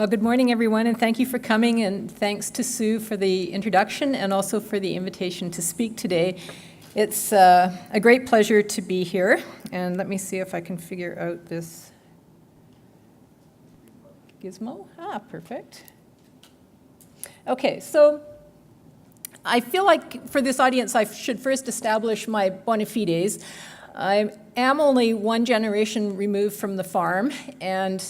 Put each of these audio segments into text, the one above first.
Well, good morning, everyone, and thank you for coming, and thanks to Sue for the introduction and also for the invitation to speak today. It's a great pleasure to be here, and let me see if I can figure out this gizmo. Perfect. Okay, so I feel like for this audience I should first establish my bona fides. I am only one generation removed from the farm, and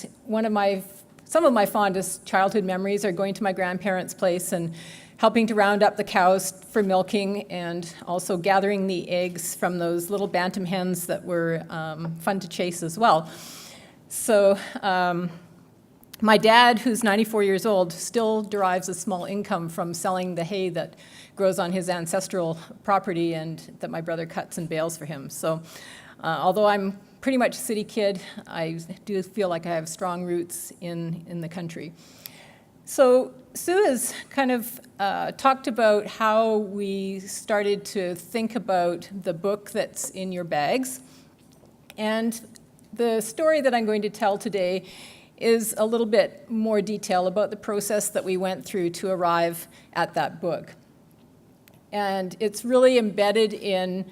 some of my fondest childhood memories are going to my grandparents' place and helping to round up the cows for milking, and also gathering the eggs from those little bantam hens that were fun to chase as well. So my dad, who's 94 years old, still derives a small income from selling the hay that grows on his ancestral property and that my brother cuts and bales for him. So although I'm pretty much a city kid, I do feel like I have strong roots in the country. So Sue has kind of talked about how we started to think about the book that's in your bags. And the story that I'm going to tell today is a little bit more detail about the process that we went through to arrive at that book. And it's really embedded in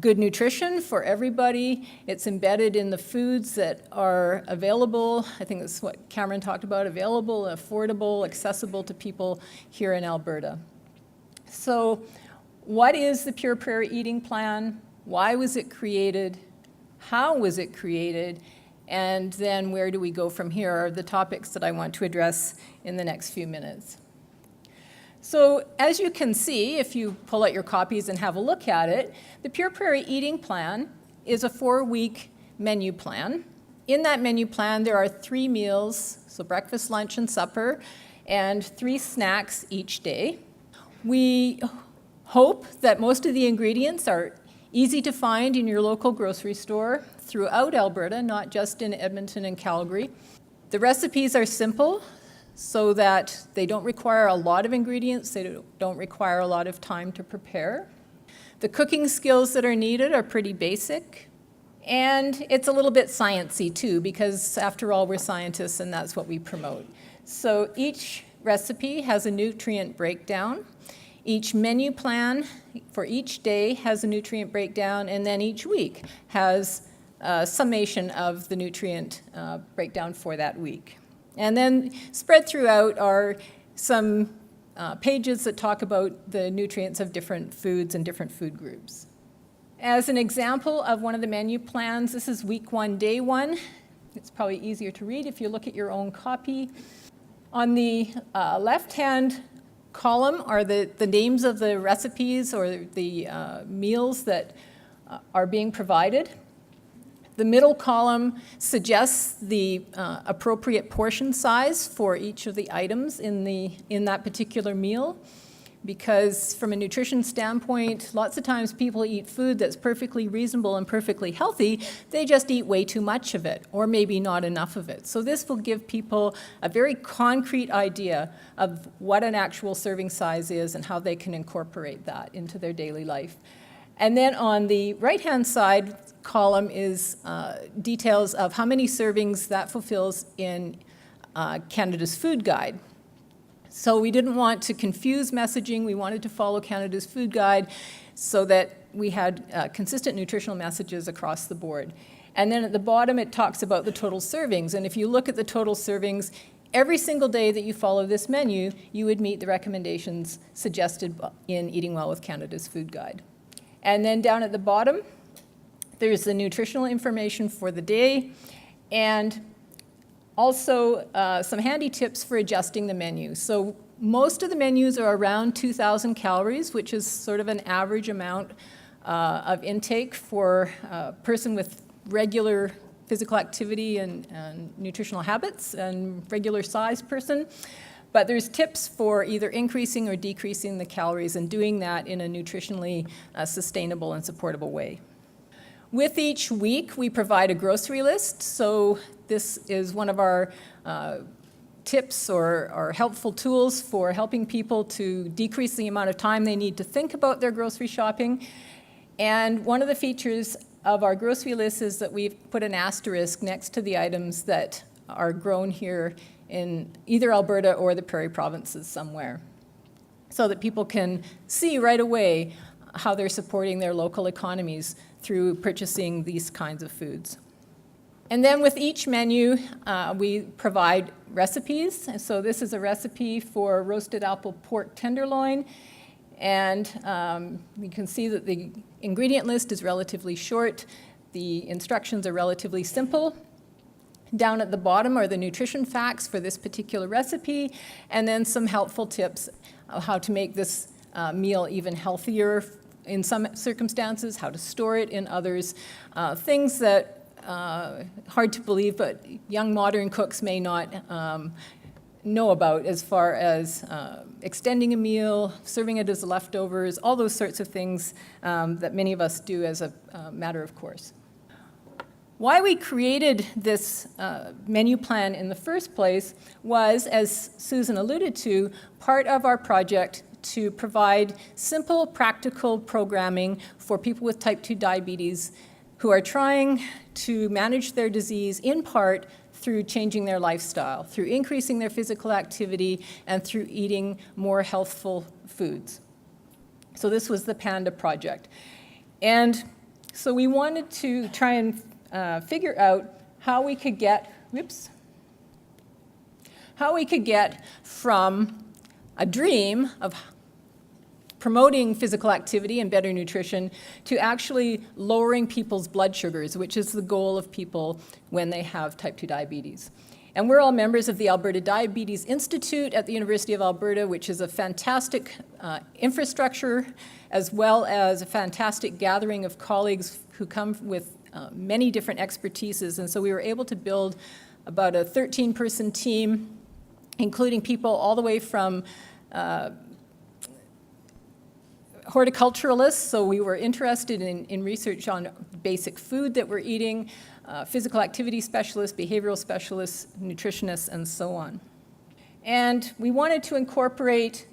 good nutrition for everybody. It's embedded in the foods that are available. I think that's what Cameron talked about, available, affordable, accessible to people here in Alberta. So what is the Pure Prairie Eating Plan? Why was it created? How was it created? And then where do we go from here are the topics that I want to address in the next few minutes. So as you can see, if you pull out your copies and have a look at it, the Pure Prairie Eating Plan is a 4-week menu plan. In that menu plan, there are 3 meals, so breakfast, lunch, and supper, and 3 snacks each day. We hope that most of the ingredients are easy to find in your local grocery store throughout Alberta, not just in Edmonton and Calgary. The recipes are simple, so that they don't require a lot of ingredients, they don't require a lot of time to prepare. The cooking skills that are needed are pretty basic, and it's a little bit sciencey too, because after all, we're scientists and that's what we promote. So each recipe has a nutrient breakdown. Each menu plan for each day has a nutrient breakdown, and then each week has a summation of the nutrient breakdown for that week. And then spread throughout are some pages that talk about the nutrients of different foods and different food groups. As an example of one of the menu plans, this is week 1, day 1. It's probably easier to read if you look at your own copy. On the left-hand column are the names of the recipes or the meals that are being provided. The middle column suggests the appropriate portion size for each of the items in that particular meal, because from a nutrition standpoint, lots of times people eat food that's perfectly reasonable and perfectly healthy. They just eat way too much of it, or maybe not enough of it. So this will give people a very concrete idea of what an actual serving size is and how they can incorporate that into their daily life. And then on the right-hand side column is details of how many servings that fulfills in Canada's food guide. So we didn't want to confuse messaging. We wanted to follow Canada's food guide so that we had consistent nutritional messages across the board. And then at the bottom, it talks about the total servings. And if you look at the total servings, every single day that you follow this menu, you would meet the recommendations suggested in Eating Well with Canada's food guide. And then down at the bottom, there's the nutritional information for the day, and also some handy tips for adjusting the menu. So most of the menus are around 2,000 calories, which is sort of an average amount of intake for a person with regular physical activity and nutritional habits and regular size person. But there's tips for either increasing or decreasing the calories and doing that in a nutritionally sustainable and supportable way. With each week, we provide a grocery list. So this is one of our tips or helpful tools for helping people to decrease the amount of time they need to think about their grocery shopping. And one of the features of our grocery list is that we've put an asterisk next to the items that are grown here in either Alberta or the Prairie provinces somewhere, so that people can see right away how they're supporting their local economies through purchasing these kinds of foods. And then with each menu, we provide recipes. And so this is a recipe for roasted apple pork tenderloin. And you can see that the ingredient list is relatively short. The instructions are relatively simple. Down at the bottom are the nutrition facts for this particular recipe, and then some helpful tips of how to make this meal even healthier in some circumstances, how to store it in others, things that hard to believe, but young modern cooks may not know about, as far as extending a meal, serving it as leftovers, all those sorts of things that many of us do as a matter of course. Why we created this menu plan in the first place was, as Susan alluded to, part of our project to provide simple, practical programming for people with type 2 diabetes who are trying to manage their disease in part through changing their lifestyle, through increasing their physical activity, and through eating more healthful foods. So this was the Panda Project. And so we wanted to try and figure out how we could get, from a dream of promoting physical activity and better nutrition to actually lowering people's blood sugars, which is the goal of people when they have type 2 diabetes. And we're all members of the Alberta Diabetes Institute at the University of Alberta, which is a fantastic infrastructure, as well as a fantastic gathering of colleagues who come with many different expertises. And so we were able to build about a 13-person team, including people all the way from horticulturalists, so we were interested in research on basic food that we're eating, physical activity specialists, behavioral specialists, nutritionists, and so on. And we wanted to incorporate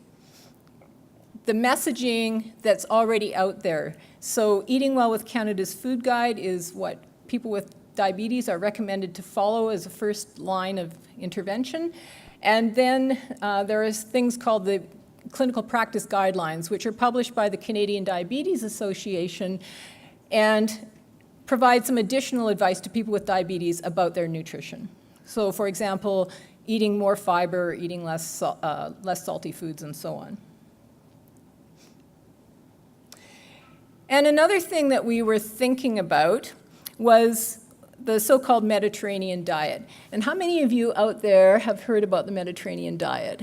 the messaging that's already out there. So Eating Well with Canada's Food Guide is what people with diabetes are recommended to follow as a first line of intervention. And then there is things called the clinical practice guidelines, which are published by the Canadian Diabetes Association and provide some additional advice to people with diabetes about their nutrition. So for example, eating more fiber, eating less salty foods, and so on. And another thing that we were thinking about was the so-called Mediterranean diet. And how many of you out there have heard about the Mediterranean diet?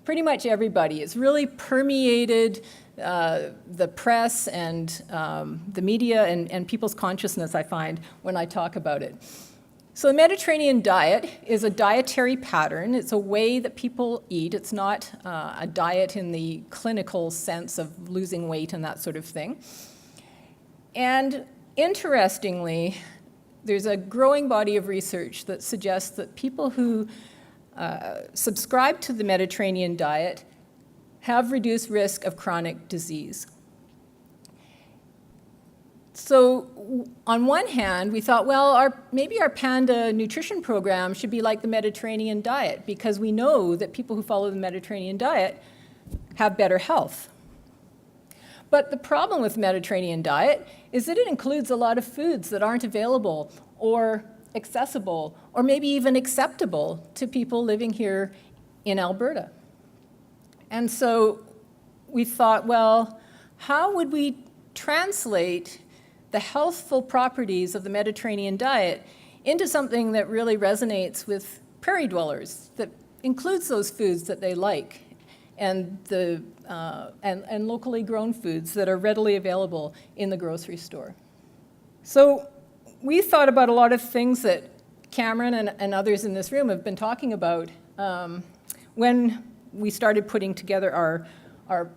Pretty much everybody. It's really permeated the press and the media and people's consciousness, I find, when I talk about it. So the Mediterranean diet is a dietary pattern. It's a way that people eat. It's not a diet in the clinical sense of losing weight and that sort of thing. And interestingly, there's a growing body of research that suggests that people who subscribe to the Mediterranean diet have reduced risk of chronic disease. So on one hand, we thought, well, maybe our Panda nutrition program should be like the Mediterranean diet, because we know that people who follow the Mediterranean diet have better health. But the problem with Mediterranean diet is that it includes a lot of foods that aren't available or accessible or maybe even acceptable to people living here in Alberta. And so we thought, well, how would we translate the healthful properties of the Mediterranean diet into something that really resonates with prairie dwellers, that includes those foods that they like and locally grown foods that are readily available in the grocery store. So we thought about a lot of things that Cameron and others in this room have been talking about when we started putting together our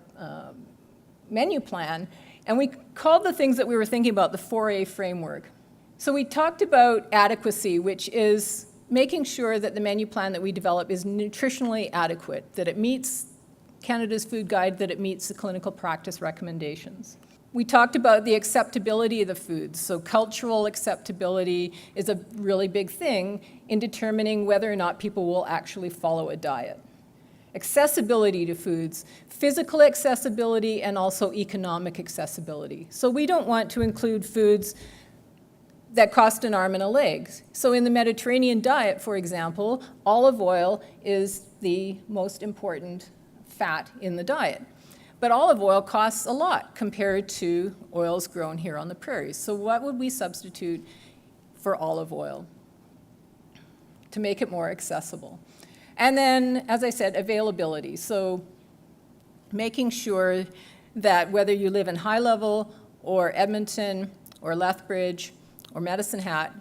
menu plan, and we called the things that we were thinking about the 4A framework. So we talked about adequacy, which is making sure that the menu plan that we develop is nutritionally adequate, that it meets Canada's Food Guide, that it meets the clinical practice recommendations. We talked about the acceptability of the foods. So cultural acceptability is a really big thing in determining whether or not people will actually follow a diet. Accessibility to foods, physical accessibility, and also economic accessibility. So we don't want to include foods that cost an arm and a leg. So in the Mediterranean diet, for example, olive oil is the most important fat in the diet. But olive oil costs a lot compared to oils grown here on the prairies. So what would we substitute for olive oil to make it more accessible? And then, as I said, availability. So making sure that whether you live in High Level or Edmonton or Lethbridge or Medicine Hat,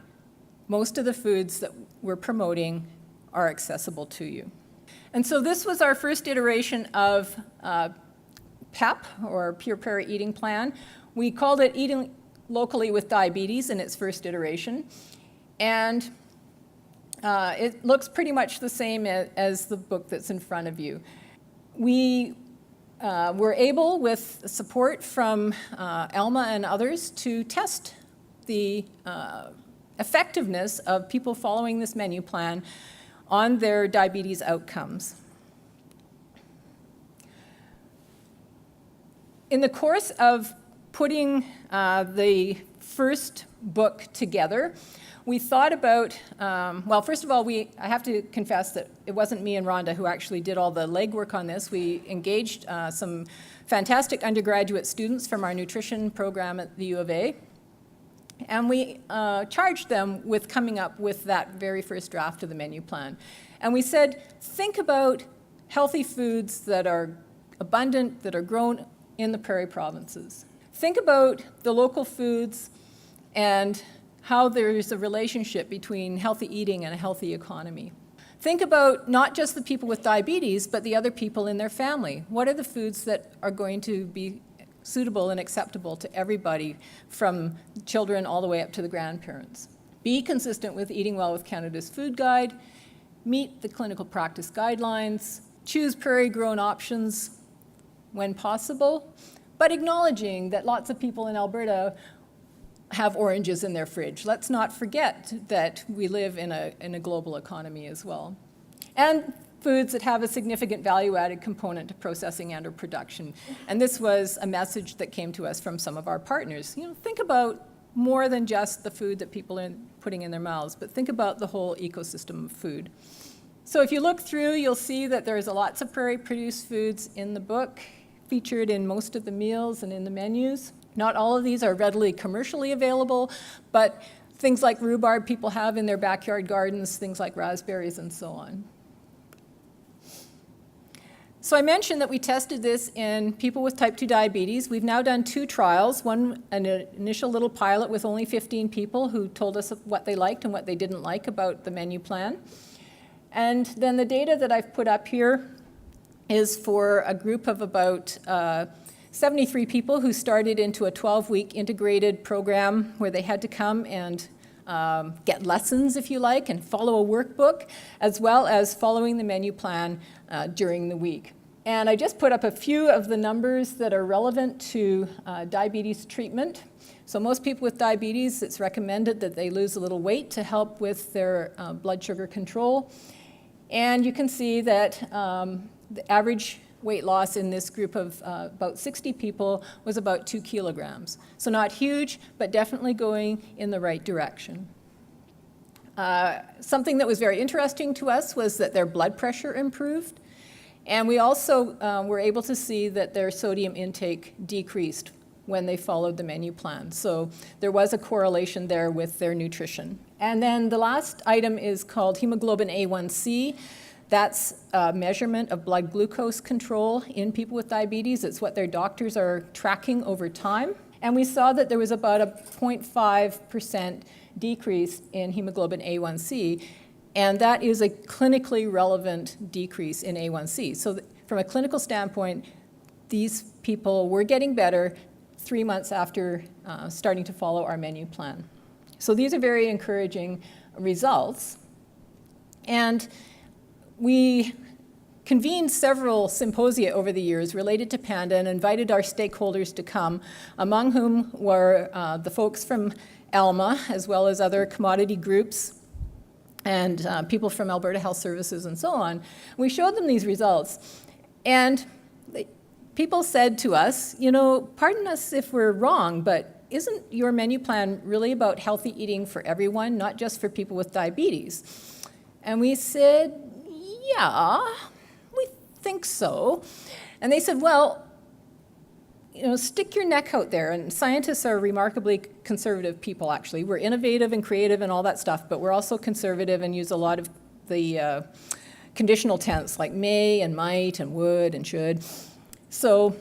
most of the foods that we're promoting are accessible to you. And so this was our first iteration of PEP, or Pure Prairie Eating Plan. We called it Eating Locally with Diabetes in its first iteration. And it looks pretty much the same as the book that's in front of you. We were able, with support from Alma and others, to test the effectiveness of people following this menu plan on their diabetes outcomes. In the course of putting the first book together, we thought about, well, first of all, I have to confess that it wasn't me and Rhonda who actually did all the legwork on this. We engaged some fantastic undergraduate students from our nutrition program at the U of A, and we charged them with coming up with that very first draft of the menu plan. And we said, think about healthy foods that are abundant, that are grown in the prairie provinces. Think about the local foods and how there's a relationship between healthy eating and a healthy economy. Think about not just the people with diabetes, but the other people in their family. What are the foods that are going to be suitable and acceptable to everybody, from children all the way up to the grandparents? Be consistent with Eating Well with Canada's Food Guide, meet the clinical practice guidelines, choose prairie-grown options when possible, but acknowledging that lots of people in Alberta have oranges in their fridge. Let's not forget that we live in a global economy as well. And foods that have a significant value-added component to processing and or production. And this was a message that came to us from some of our partners. Think about more than just the food that people are putting in their mouths, but think about the whole ecosystem of food. So if you look through, you'll see that there's lots of prairie-produced foods in the book, featured in most of the meals and in the menus. Not all of these are readily commercially available, but things like rhubarb people have in their backyard gardens, things like raspberries and so on. So I mentioned that we tested this in people with type 2 diabetes. We've now done 2 trials, one an initial little pilot with only 15 people who told us what they liked and what they didn't like about the menu plan. And then the data that I've put up here is for a group of about 73 people who started into a 12-week integrated program where they had to come and get lessons, if you like, and follow a workbook, as well as following the menu plan during the week. And I just put up a few of the numbers that are relevant to diabetes treatment. So most people with diabetes, it's recommended that they lose a little weight to help with their blood sugar control. And you can see that the average weight loss in this group of about 60 people was about 2 kilograms. So not huge, but definitely going in the right direction. Something that was very interesting to us was that their blood pressure improved. And we also were able to see that their sodium intake decreased when they followed the menu plan. So there was a correlation there with their nutrition. And then the last item is called hemoglobin A1C. That's a measurement of blood glucose control in people with diabetes. It's what their doctors are tracking over time. And we saw that there was about a 0.5% decrease in hemoglobin A1C, and that is a clinically relevant decrease in A1C. So from a clinical standpoint, these people were getting better 3 months after starting to follow our menu plan. So these are very encouraging results. And we convened several symposia over the years related to Panda and invited our stakeholders to come, among whom were the folks from ALMA, as well as other commodity groups and people from Alberta Health Services and so on. We showed them these results, and people said to us, you know, pardon us if we're wrong, but isn't your menu plan really about healthy eating for everyone, not just for people with diabetes? And we said, yeah, we think so. And they said, well, you know, stick your neck out there. And scientists are remarkably conservative people, actually. We're innovative and creative and all that stuff, but we're also conservative and use a lot of the conditional tense, like may and might and would and should. So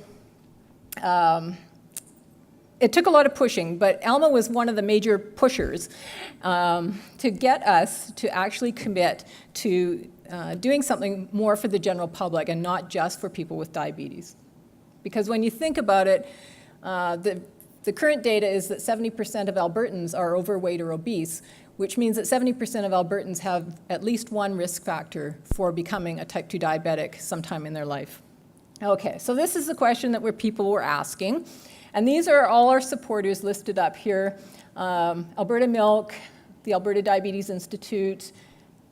it took a lot of pushing, but ALMA was one of the major pushers to get us to actually commit to doing something more for the general public and not just for people with diabetes. Because when you think about it, the current data is that 70% of Albertans are overweight or obese, which means that 70% of Albertans have at least one risk factor for becoming a type 2 diabetic sometime in their life. Okay, so this is the question that people were asking. And these are all our supporters listed up here. Alberta Milk, the Alberta Diabetes Institute,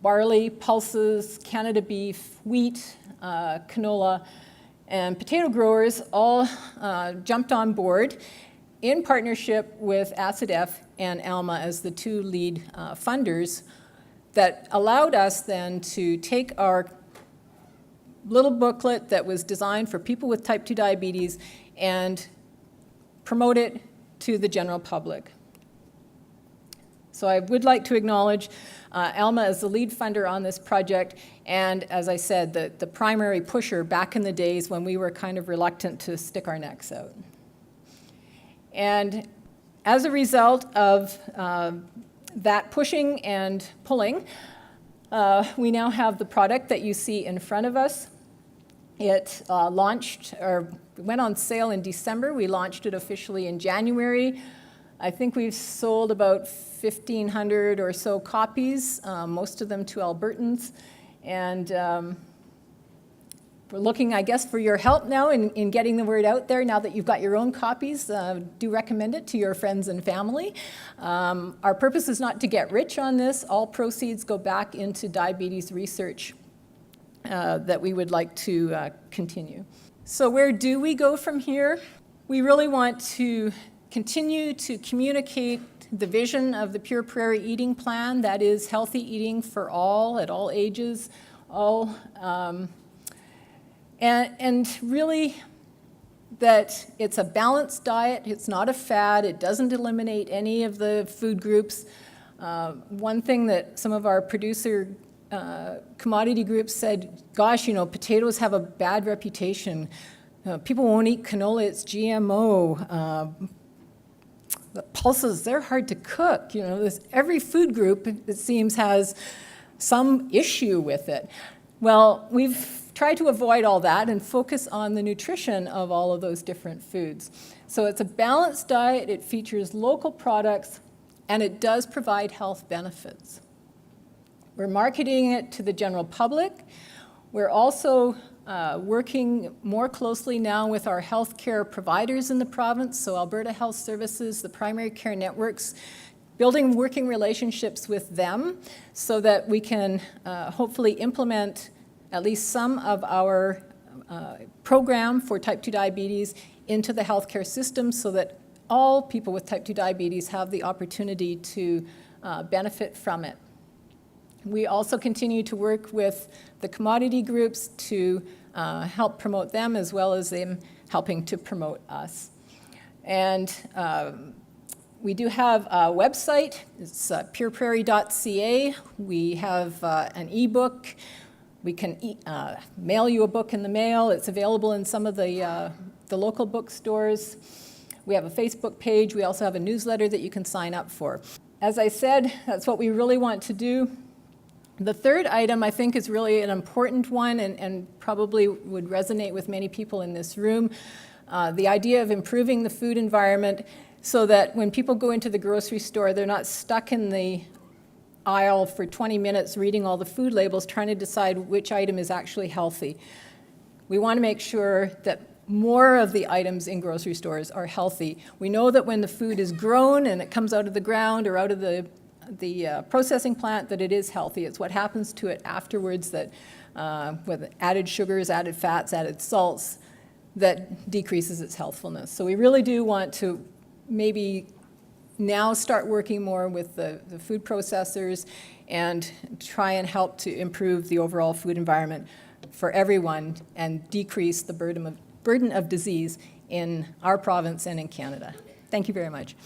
barley, pulses, Canada beef, wheat, canola, and potato growers all jumped on board in partnership with ACIDF and ALMA as the two lead funders that allowed us then to take our little booklet that was designed for people with type 2 diabetes and promote it to the general public. So I would like to acknowledge ALMA as the lead funder on this project, and as I said, the primary pusher back in the days when we were kind of reluctant to stick our necks out. And as a result of that pushing and pulling, we now have the product that you see in front of us. It launched, or went on sale in December. We launched it officially in January. I think we've sold about 1,500 or so copies, most of them to Albertans. And we're looking, I guess, for your help now in getting the word out there. Now that you've got your own copies, do recommend it to your friends and family. Our purpose is not to get rich on this. All proceeds go back into diabetes research that we would like to continue. So where do we go from here? We really want to continue to communicate the vision of the Pure Prairie Eating Plan, that is healthy eating for all, at all ages, and really that it's a balanced diet, it's not a fad, it doesn't eliminate any of the food groups. One thing that some of our producer commodity groups said, gosh, you know, potatoes have a bad reputation. People won't eat canola, it's GMO. The pulses, they're hard to cook. You know, every food group, it seems, has some issue with it. Well, we've tried to avoid all that and focus on the nutrition of all of those different foods. So it's a balanced diet, it features local products, and it does provide health benefits. We're marketing it to the general public. We're also working more closely now with our healthcare providers in the province, so Alberta Health Services, the primary care networks, building working relationships with them so that we can hopefully implement at least some of our program for type 2 diabetes into the healthcare system so that all people with type 2 diabetes have the opportunity to benefit from it. We also continue to work with the commodity groups to help promote them as well as them helping to promote us. And we do have a website. It's pureprairie.ca. We have an ebook. We can mail you a book in the mail. It's available in some of the local bookstores. We have a Facebook page. We also have a newsletter that you can sign up for. As I said, that's what we really want to do. The third item, I think, is really an important one and probably would resonate with many people in this room. The idea of improving the food environment so that when people go into the grocery store, they're not stuck in the aisle for 20 minutes reading all the food labels, trying to decide which item is actually healthy. We want to make sure that more of the items in grocery stores are healthy. We know that when the food is grown and it comes out of the ground or out of the processing plant, that it is healthy. It's what happens to it afterwards that with added sugars, added fats, added salts, that decreases its healthfulness. So we really do want to maybe now start working more with the food processors and try and help to improve the overall food environment for everyone and decrease the burden of disease in our province and in Canada. Thank you very much.